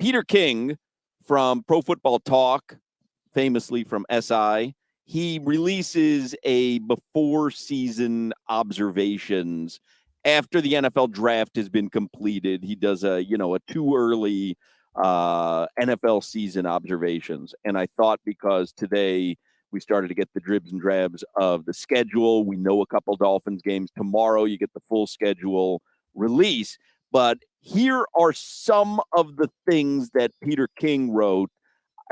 Peter King from Pro Football Talk, famously from SI, he releases a before season observations after the NFL draft has been completed. He does a too early NFL season observations. And I thought because today we started to get the dribs and drabs of the schedule, we know a couple Dolphins games. Tomorrow you get the full schedule release. But here are some of the things that Peter King wrote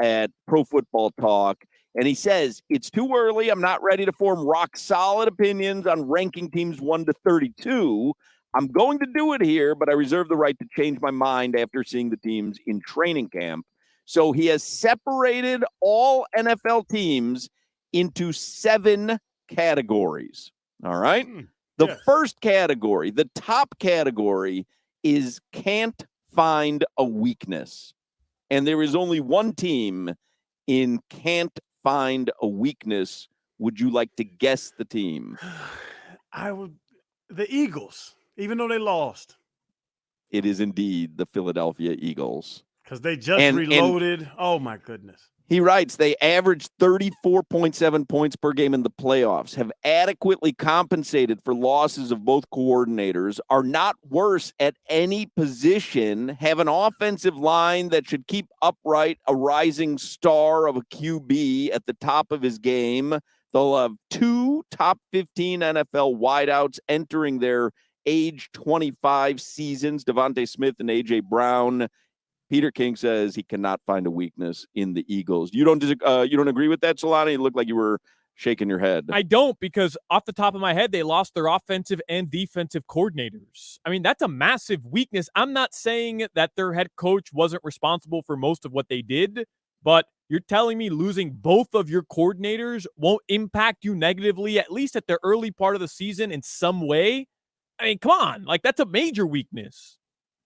at Pro Football Talk. And he says, it's too early. I'm not ready to form rock solid opinions on ranking teams 1 to 32. I'm going to do it here, but I reserve the right to change my mind after seeing the teams in training camp. So he has separated all NFL teams into 7 categories. All right. The first category, the top category, is can't find a weakness. And there is only one team in can't find a weakness. Would you like to guess the team? The Eagles, even though they lost. It is indeed the Philadelphia Eagles. Because they just reloaded. Oh, my goodness. He writes, they averaged 34.7 points per game in the playoffs, have adequately compensated for losses of both coordinators, are not worse at any position, have an offensive line that should keep upright a rising star of a QB at the top of his game. They'll have 2 top 15 NFL wideouts entering their age 25 seasons, Devontae Smith and A.J. Brown. Peter King says he cannot find a weakness in the Eagles. You don't agree with that, Solana? You look like you were shaking your head. I don't, because off the top of my head, they lost their offensive and defensive coordinators. I mean, that's a massive weakness. I'm not saying that their head coach wasn't responsible for most of what they did, but you're telling me losing both of your coordinators won't impact you negatively, at least at the early part of the season in some way? I mean, come on. Like, that's a major weakness.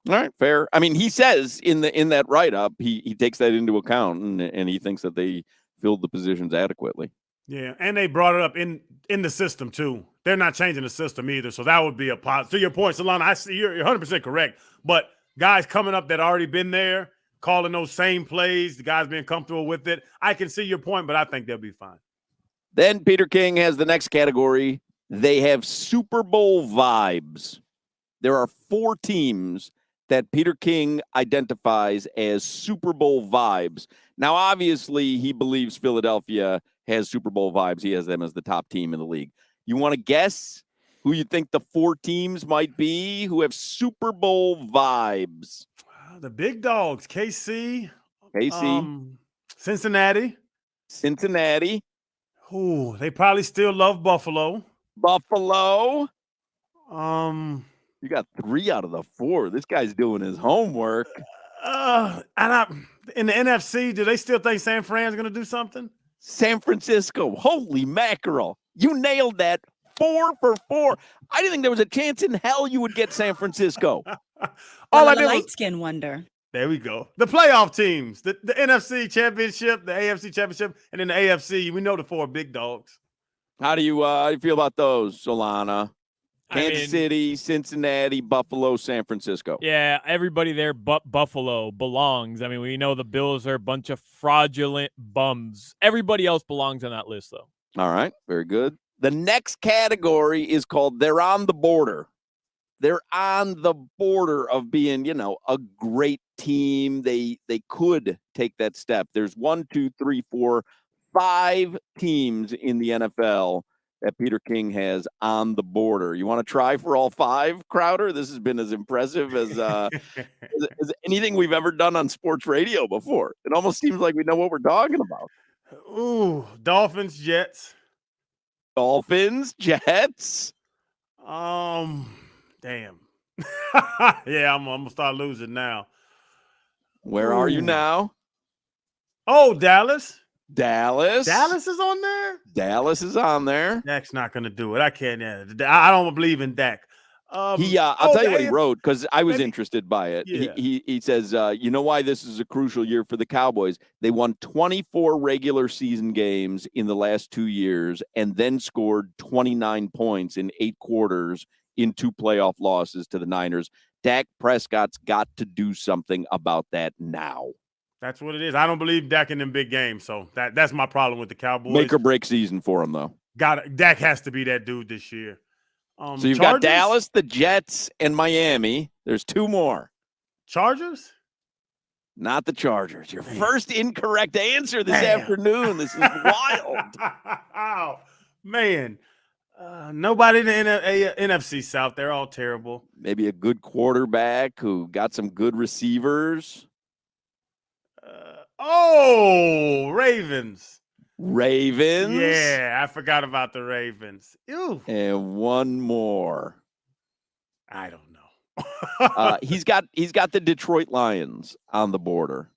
All right, fair. I mean, he says in that write-up, he takes that into account, and he thinks that they filled the positions adequately. Yeah, and they brought it up in the system, too. They're not changing the system either, so that would be a positive. To your point, Solana, I see you're 100% correct. But guys coming up that already been there, calling those same plays, the guys being comfortable with it, I can see your point, but I think they'll be fine. Then Peter King has the next category. They have Super Bowl vibes. There are 4 teams that Peter King identifies as Super Bowl vibes. Now, obviously, he believes Philadelphia has Super Bowl vibes. He has them as the top team in the league. You want to guess who you think the 4 teams might be who have Super Bowl vibes? The big dogs, KC. Cincinnati. Ooh, they probably still love Buffalo. You got 3 out of the 4. This guy's doing his homework. In the NFC, do they still think San Fran's going to do something? San Francisco. Holy mackerel. You nailed that. 4 for 4. I didn't think there was a chance in hell you would get San Francisco. All I did light skin wonder. There we go. The playoff teams, the NFC championship, the AFC championship, and then the AFC. We know the 4 big dogs. How do you feel about those, Solana? Kansas City, Cincinnati, Buffalo, San Francisco. Yeah, everybody there but Buffalo belongs. I mean, we know the Bills are a bunch of fraudulent bums. Everybody else belongs on that list, though. All right, very good. The next category is called they're on the border. They're on the border of being, a great team. They could take that step. There's 1, 2, 3, 4, 5 teams in the NFL that Peter King has on the border. You want to try for all 5, Crowder? This has been as impressive as as anything we've ever done on sports radio before. It almost seems like we know what we're talking about. Ooh, Dolphins, Jets. Damn. Yeah, I'm going to start losing now. Where are you now? Oh, Dallas. Dallas is on there? Dallas is on there. Dak's not going to do it. I can't. I don't believe in Dak. I'll tell you what he wrote, because I was interested by it. Yeah. He says, you know why this is a crucial year for the Cowboys? They won 24 regular season games in the last 2 years and then scored 29 points in 8 quarters in 2 playoff losses to the Niners. Dak Prescott's got to do something about that now. That's what it is. I don't believe Dak in them big games, so that's my problem with the Cowboys. Make or break season for him, though. Dak has to be that dude this year. So you've got Dallas, the Jets, and Miami. There's 2 more. Chargers? Not the Chargers. Your first incorrect answer this afternoon. This is wild. Oh, man. Nobody in the NFC South. They're all terrible. Maybe a good quarterback who got some good receivers. Ravens. Ravens. Yeah, I forgot about the Ravens. Ew. And one more. I don't know. He's got the Detroit Lions on the border.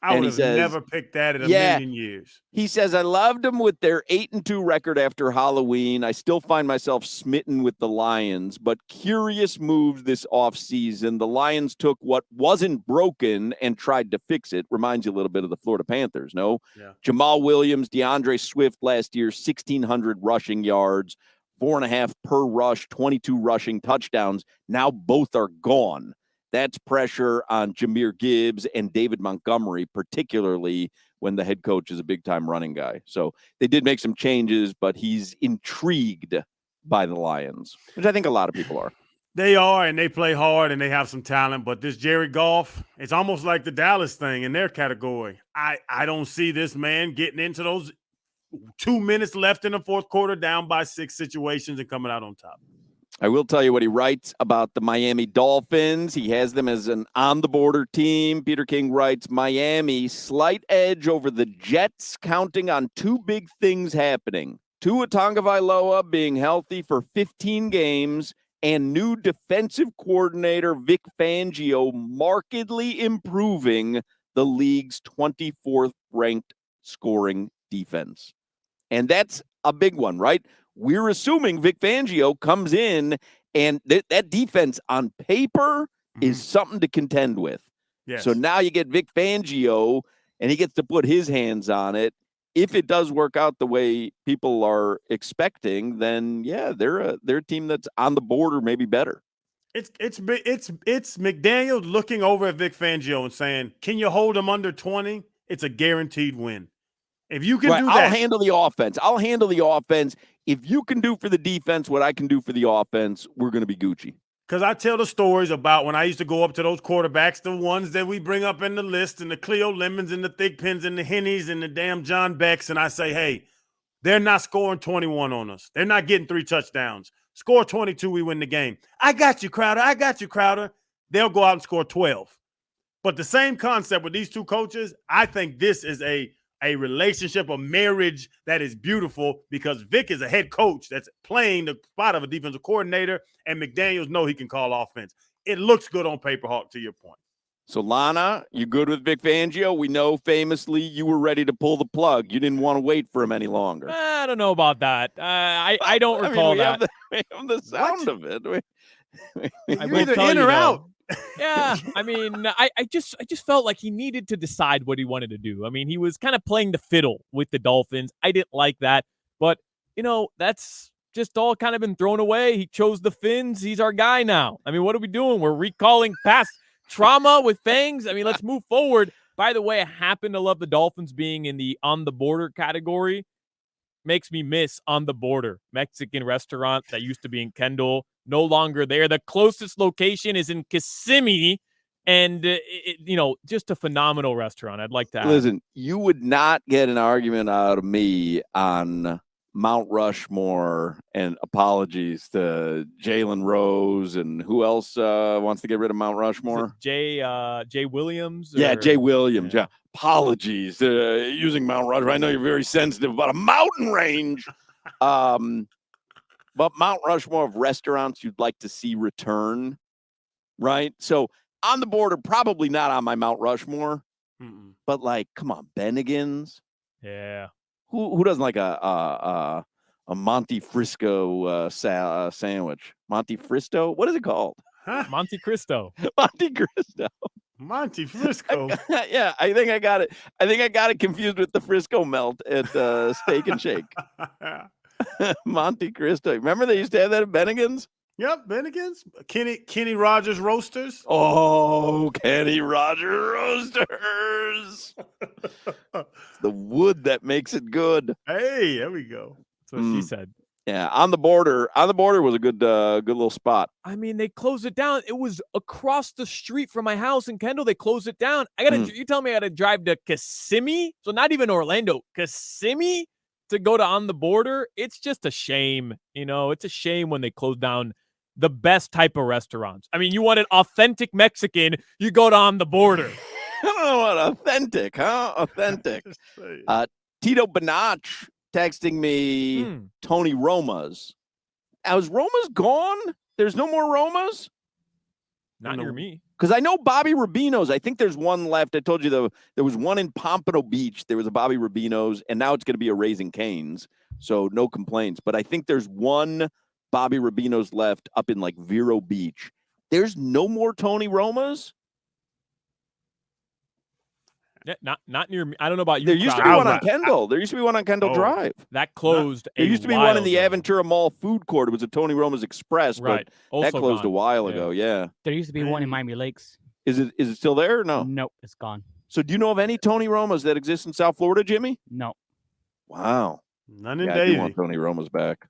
I would have never picked that in a million years. He says, I loved them with their 8-2 record after Halloween. I still find myself smitten with the Lions, but curious moves this offseason. The Lions took what wasn't broken and tried to fix it. Reminds you a little bit of the Florida Panthers, no? Yeah. Jamal Williams, DeAndre Swift last year, 1,600 rushing yards, 4.5 per rush, 22 rushing touchdowns. Now both are gone. That's pressure on Jahmyr Gibbs and David Montgomery, particularly when the head coach is a big-time running guy. So they did make some changes, but he's intrigued by the Lions, which I think a lot of people are. They are, and they play hard, and they have some talent. But this Jared Goff, it's almost like the Dallas thing in their category. I don't see this man getting into those 2 minutes left in the fourth quarter, down by 6 situations and coming out on top. I will tell you what he writes about the Miami Dolphins. He has them as an on-the-border team. Peter King writes, Miami, slight edge over the Jets, counting on 2 big things happening. Tua Tagovailoa being healthy for 15 games and new defensive coordinator Vic Fangio markedly improving the league's 24th ranked scoring defense. And that's a big one, right? We're assuming Vic Fangio comes in and that defense on paper is something to contend with. Yes. So now you get Vic Fangio and he gets to put his hands on it. If it does work out the way people are expecting, then yeah, they're a team that's on the border, maybe better. It's McDaniels looking over at Vic Fangio and saying, "Can you hold him under 20? It's a guaranteed win. If you can do that, I'll handle the offense. If you can do for the defense what I can do for the offense, we're going to be Gucci." Because I tell the stories about when I used to go up to those quarterbacks, the ones that we bring up in the list, and the Cleo Lemons and the Thick Pins and the Hennies and the damn John Becks, and I say, hey, they're not scoring 21 on us. They're not getting 3 touchdowns. Score 22, we win the game. I got you, Crowder. I got you, Crowder. They'll go out and score 12. But the same concept with these 2 coaches, I think this is a relationship, a marriage that is beautiful because Vic is a head coach that's playing the spot of a defensive coordinator, and McDaniels know he can call offense. It looks good on paper, Hawk, to your point. So, Lana, you good with Vic Fangio? We know famously you were ready to pull the plug. You didn't want to wait for him any longer. I don't know about that. I don't recall that. We have the sound of it. You're either in or out. Yeah, I mean, I just felt like he needed to decide what he wanted to do. I mean, he was kind of playing the fiddle with the Dolphins. I didn't like that, but that's just all kind of been thrown away. He chose the Fins. He's our guy now. I mean, what are we doing? We're recalling past trauma with Fangs. I mean, let's move forward. By the way, I happen to love the Dolphins being in the on the border category. Makes me miss On the Border, Mexican restaurant that used to be in Kendall. No longer there. The closest location is in Kissimmee, and just a phenomenal restaurant. I'd like to add. Listen, you would not get an argument out of me on Mount Rushmore, and apologies to Jalen Rose and who else wants to get rid of Mount Rushmore? Jay Williams? Yeah, Jay Williams. Yeah. Apologies using Mount Rushmore. I know you're very sensitive about a mountain range. But Mount Rushmore of restaurants you'd like to see return, right? So On the Border, probably not on my Mount Rushmore. But come on, Bennigan's. Yeah. Who doesn't like a Monte Frisco sandwich? Monte Fristo? What is it called? Huh? Monte Cristo. Monte Cristo. Monte Frisco. Yeah, I think I got it. I think I got it confused with the Frisco melt at Steak and Shake. Monte Cristo. Remember they used to have that at Bennigan's? Yep, Bennigan's. Kenny Rogers Roasters. Oh, Kenny Rogers Roasters. The wood that makes it good. Hey, there we go. That's what she said. Yeah, on the border was a good little spot. I mean, they closed it down. It was across the street from my house in Kendall. They closed it down. You tell me I got to drive to Kissimmee? So not even Orlando, Kissimmee to go to On the Border? It's just a shame. It's a shame when they close down the best type of restaurants. I mean, you want an authentic Mexican, you go to On the Border. I don't know what authentic, huh? Authentic. Tito Benach texting me Tony Roma's. Now, is Roma's gone? There's no more Roma's? Not near me. Because I know Bobby Rubino's. I think there's one left. I told you there was one in Pompano Beach. There was a Bobby Rubino's, and now it's going to be a Raising Cane's. So no complaints. But I think there's one Bobby Rubino's left up in like Vero Beach. There's no more Tony Roma's? Yeah, not near me. I don't know about you. There used to be one on Kendall. There used to be one on Kendall Drive. That closed. There used to be one in the Aventura Mall food court. It was a Tony Roma's Express, right? But that closed a while ago. Yeah. There used to be one in Miami Lakes. Is it still there or no? Nope, it's gone. So do you know of any Tony Roma's that exist in South Florida, Jimmy? No. Wow. None in I Davie. do want Tony Roma's back.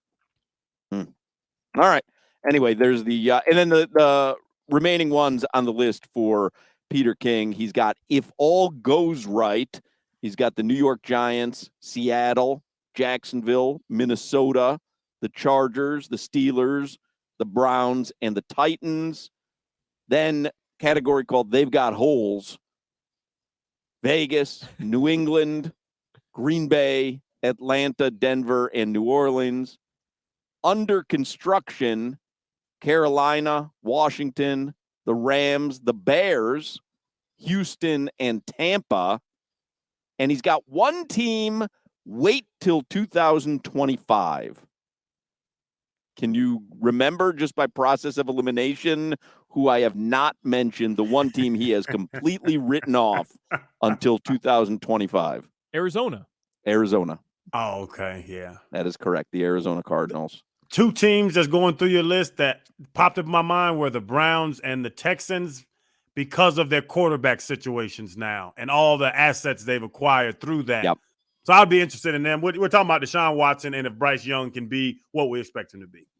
All right. Anyway, there's the and then the remaining ones on the list for Peter King. He's got, if all goes right, he's got the New York Giants, Seattle, Jacksonville, Minnesota, the Chargers, the Steelers, the Browns, and the Titans. Then category called They've Got Holes. Vegas, New England, Green Bay, Atlanta, Denver, and New Orleans. Under construction, Carolina, Washington, the Rams, the Bears, Houston, and Tampa. And he's got one team, wait till 2025. Can you remember, just by process of elimination, who I have not mentioned, the one team he has completely written off until 2025? Arizona. Oh, okay. Yeah. That is correct. The Arizona Cardinals. Two teams that's going through your list that popped up in my mind were the Browns and the Texans because of their quarterback situations now and all the assets they've acquired through that. Yep. So I'd be interested in them. We're talking about Deshaun Watson and if Bryce Young can be what we expect him to be.